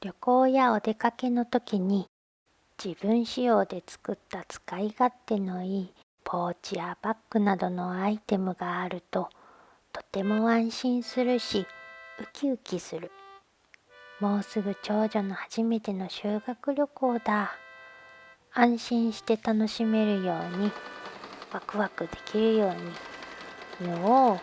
旅行やお出かけの時に自分仕様で作った使い勝手のいいポーチやバッグなどのアイテムがあるととても安心するしウキウキする。もうすぐ長女の初めての修学旅行だ。安心して楽しめるようにワクワクできるように縫おう。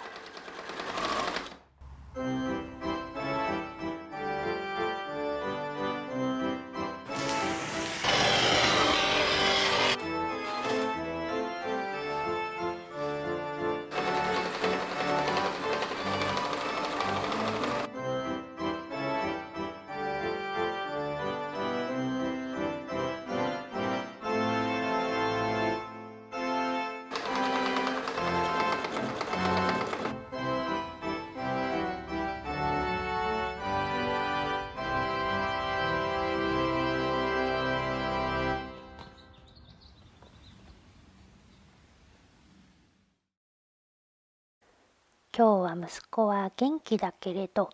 今日は息子は元気だけれど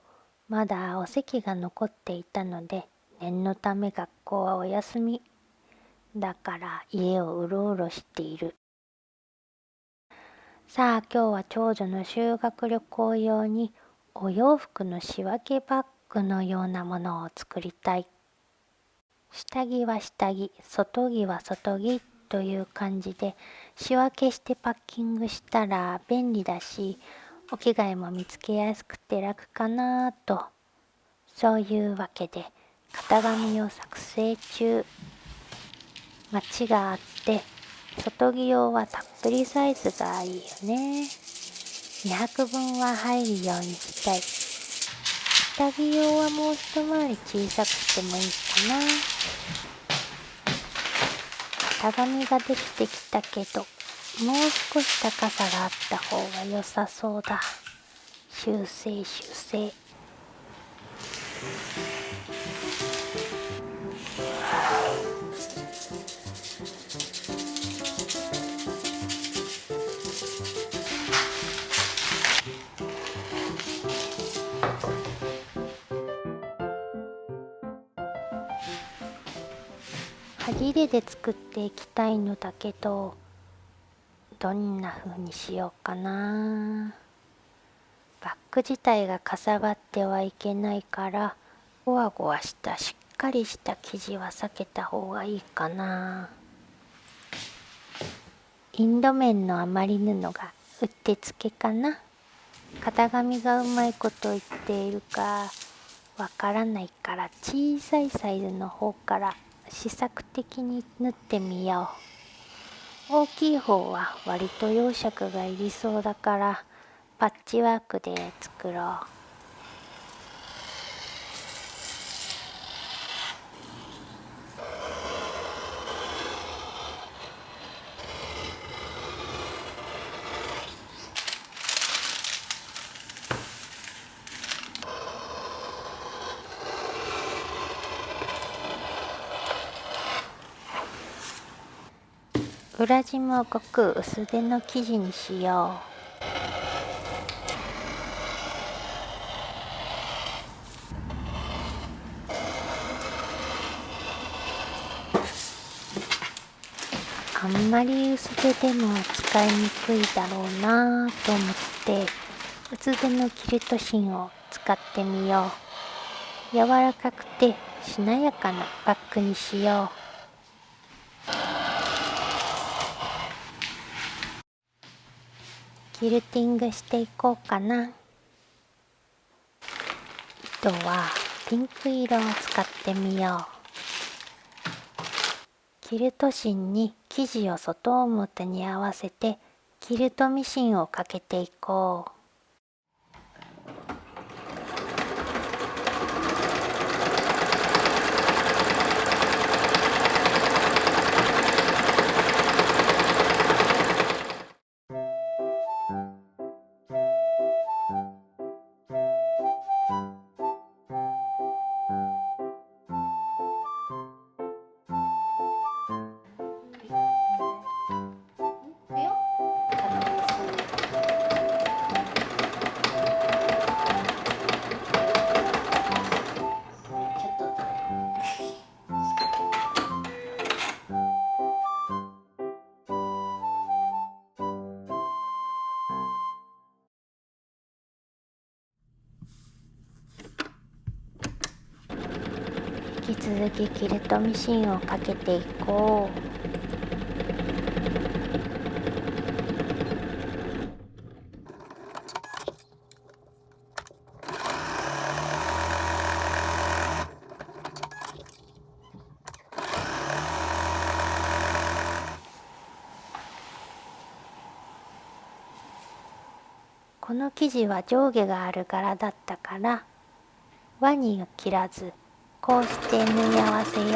まだお咳が残っていたので念のため学校はお休みだから家をうろうろしている。さあ今日は長女の修学旅行用にお洋服の仕分けバッグのようなものを作りたい。下着は下着、外着は外着という感じで仕分けしてパッキングしたら便利だしお着替えも見つけやすくて楽かなと。そういうわけで型紙を作成中。間違があって外着用はたっぷりサイズがいいよね。2泊分は入るようにしたい。下着用はもう一回り小さくてもいいかな。型紙ができてきたけどもう少し高さがあった方が良さそうだ。修正。はぎれで作っていきたいのだけどどんな風にしようかな。バッグ自体がかさばってはいけないからゴワゴワしたしっかりした生地は避けた方がいいかな。インド綿の余り布がうってつけかな。型紙がうまいこと言っているかわからないから小さいサイズの方から試作的に縫ってみよう。大きい方は割と容赦がいりそうだからパッチワークで作ろう。裏地もごく薄手の生地にしよう。あんまり薄手でも使いにくいだろうなと思って薄手のキルト芯を使ってみよう。柔らかくてしなやかなバッグにしよう。キルティングしていこうかな。糸はピンク色を使ってみよう。キルト芯に生地を外表に合わせてキルトミシンをかけていこう。引き続きキルトミシンをかけていこう。この生地は上下がある柄だったから輪に切らずこうして縫い合わせよう。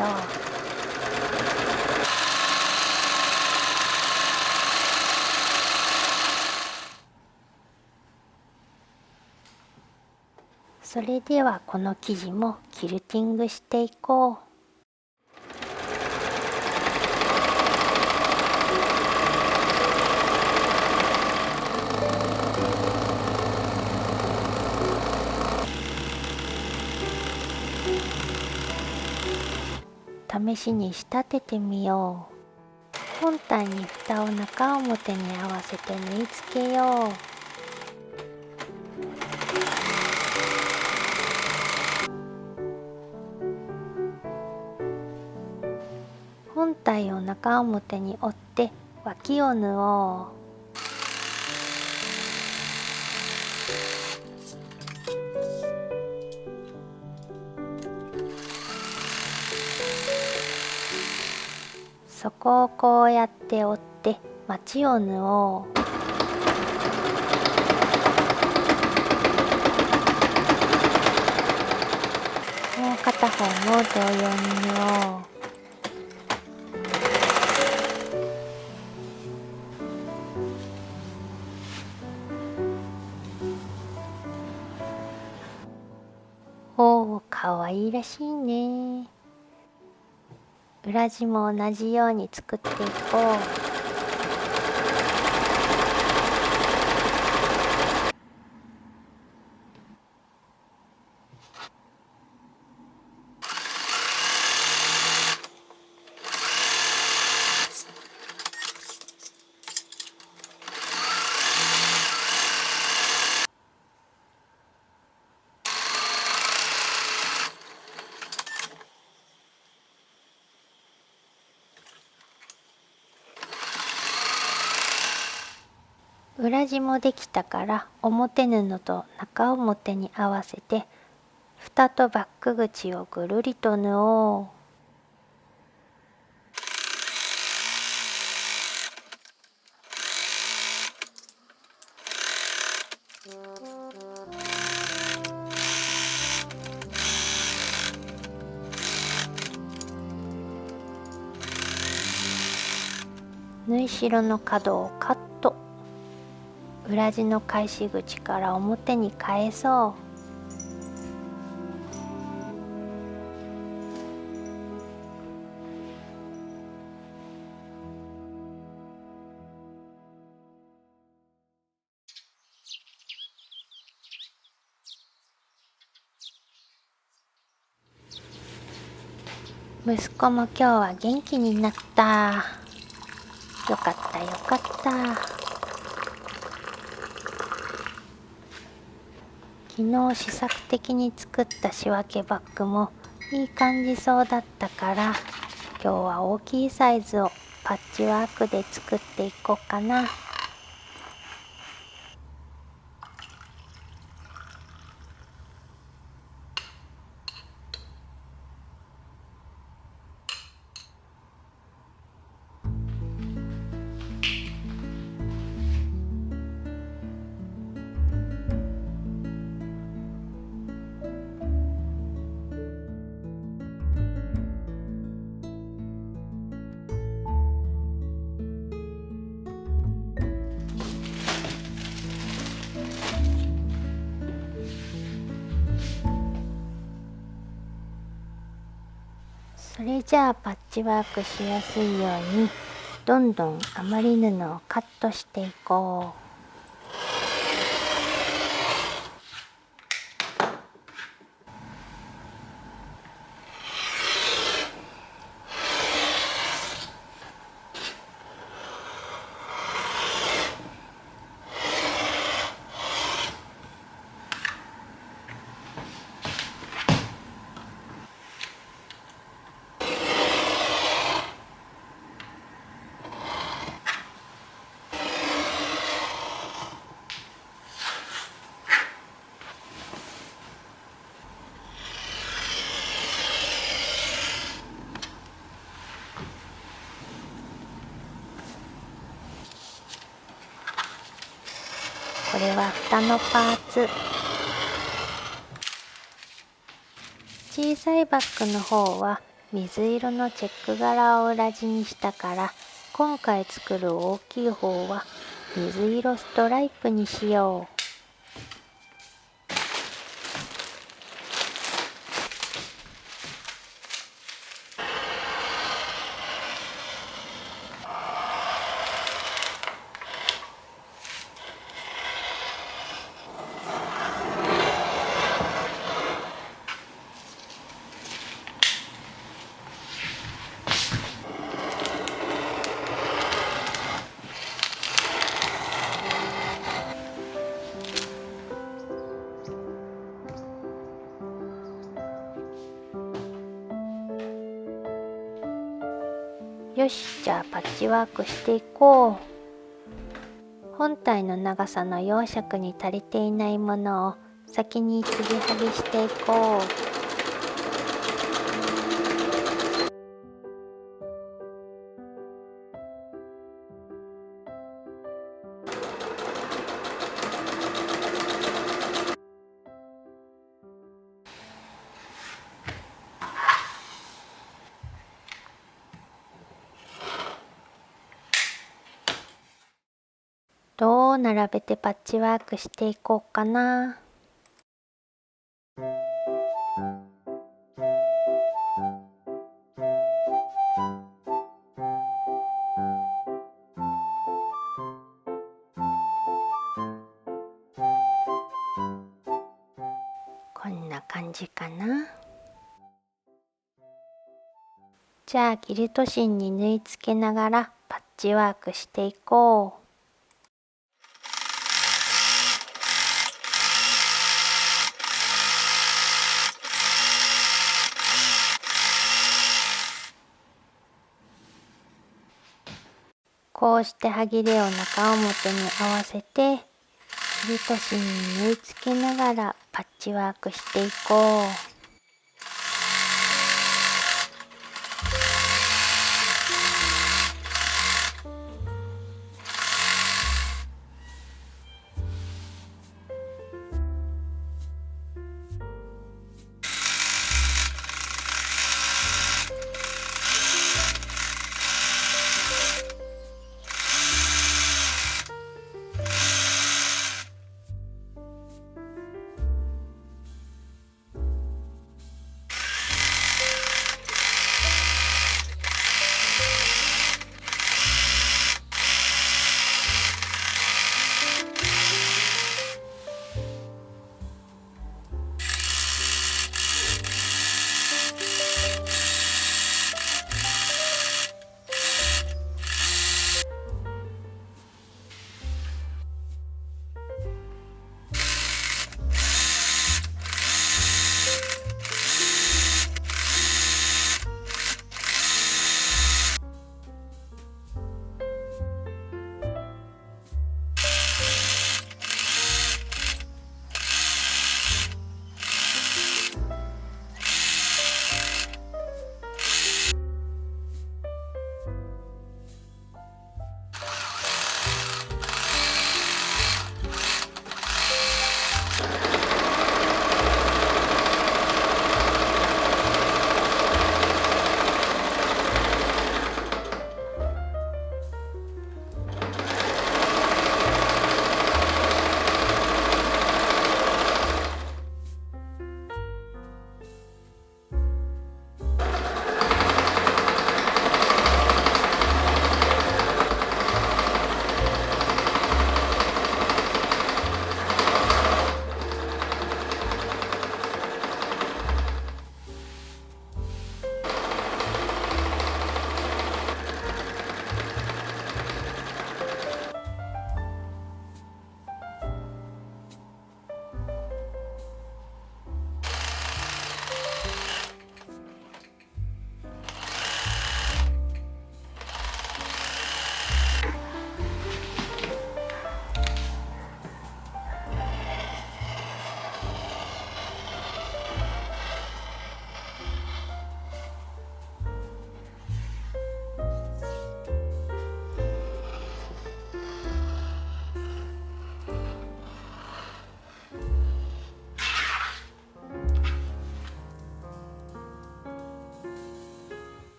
それではこの生地もキルティングしていこう。試しに仕立ててみよう。本体に蓋を中表に合わせて縫い付けよう。本体を中表に折って脇を縫おう。そこをこうやって折ってまちを縫おう。もう片方も同様に縫おう。おお、かわいいらしいね。裏地も同じように作っていこう。裏地もできたから表布と中表に合わせて蓋とバック口をぐるりと縫おう。縫い代の角をカット。裏地の返し口から表に返そう。息子も今日は元気になった。よかったよかった。昨日試作的に作った仕分けバッグもいい感じそうだったから今日は大きいサイズをパッチワークで作っていこうかな。それじゃあパッチワークしやすいようにどんどん余り布をカットしていこう。れは蓋のパーツ。小さいバッグの方は水色のチェック柄を裏地にしたから、今回作る大きい方は水色ストライプにしよう。よし、じゃあパッチワークしていこう。本体の長さの4尺に足りていないものを先に継ぎはぎしていこう。どう並べてパッチワークしていこうかな。こんな感じかな。じゃあキルト芯に縫い付けながらパッチワークしていこう。こうしてはぎれを中表に合わせて、キルト芯に縫い付けながらパッチワークしていこう。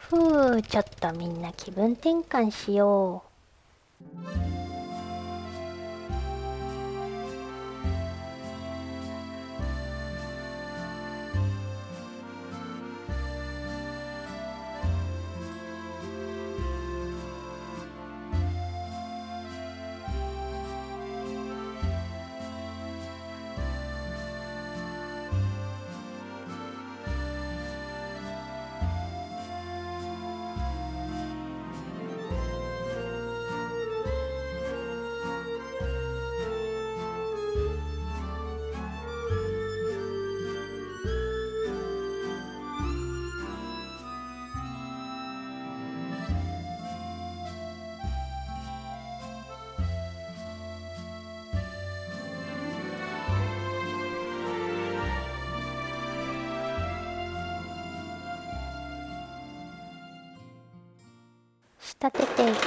ちょっとみんな気分転換しよう。仕立てていこ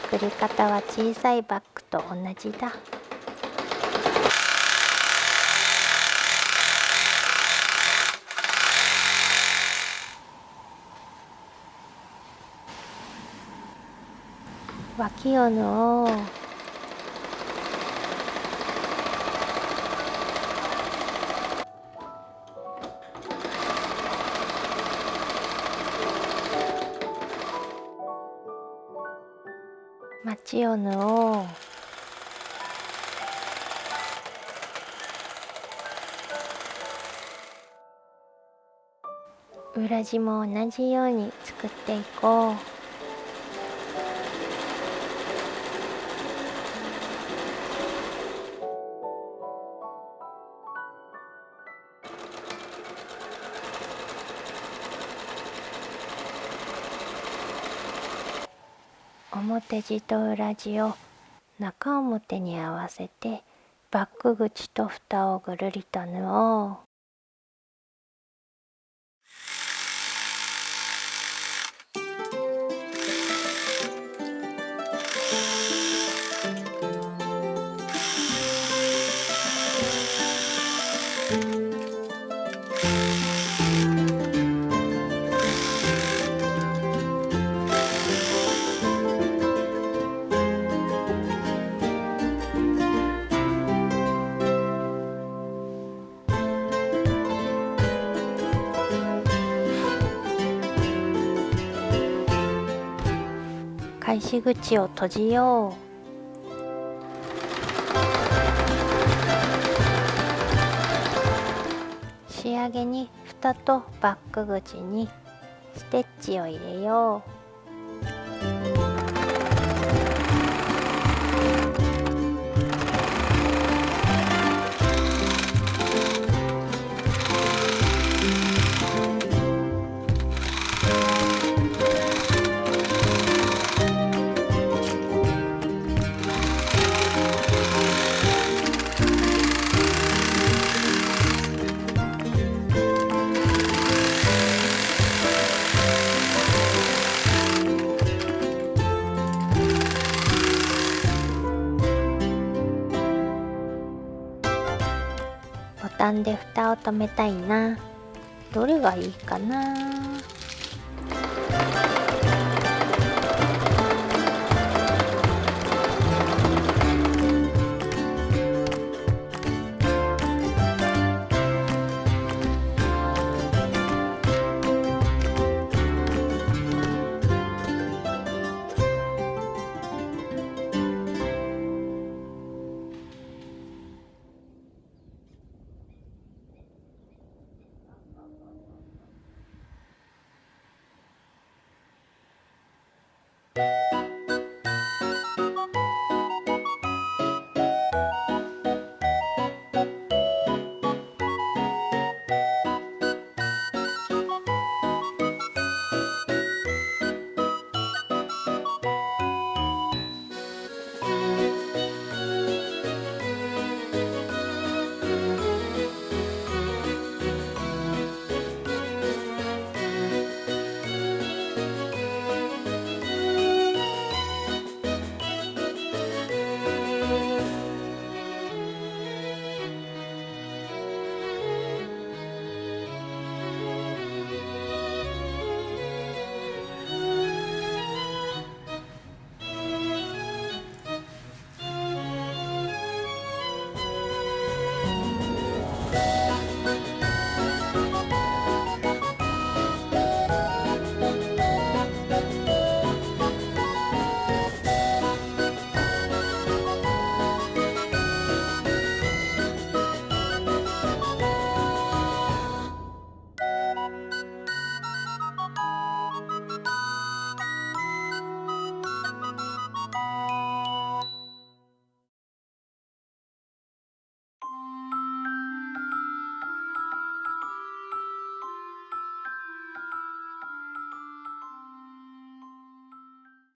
う。作り方は小さいバッグと同じだ。脇を縫おう。まちを縫おう。裏地も同じように作っていこう。表地と裏地を中表に合わせてバッグ口と蓋をぐるりと縫おう。返し口を閉じよう。仕上げに蓋とバッグ口にステッチを入れよう。ボタンで蓋を留めたいな。どれがいいかな。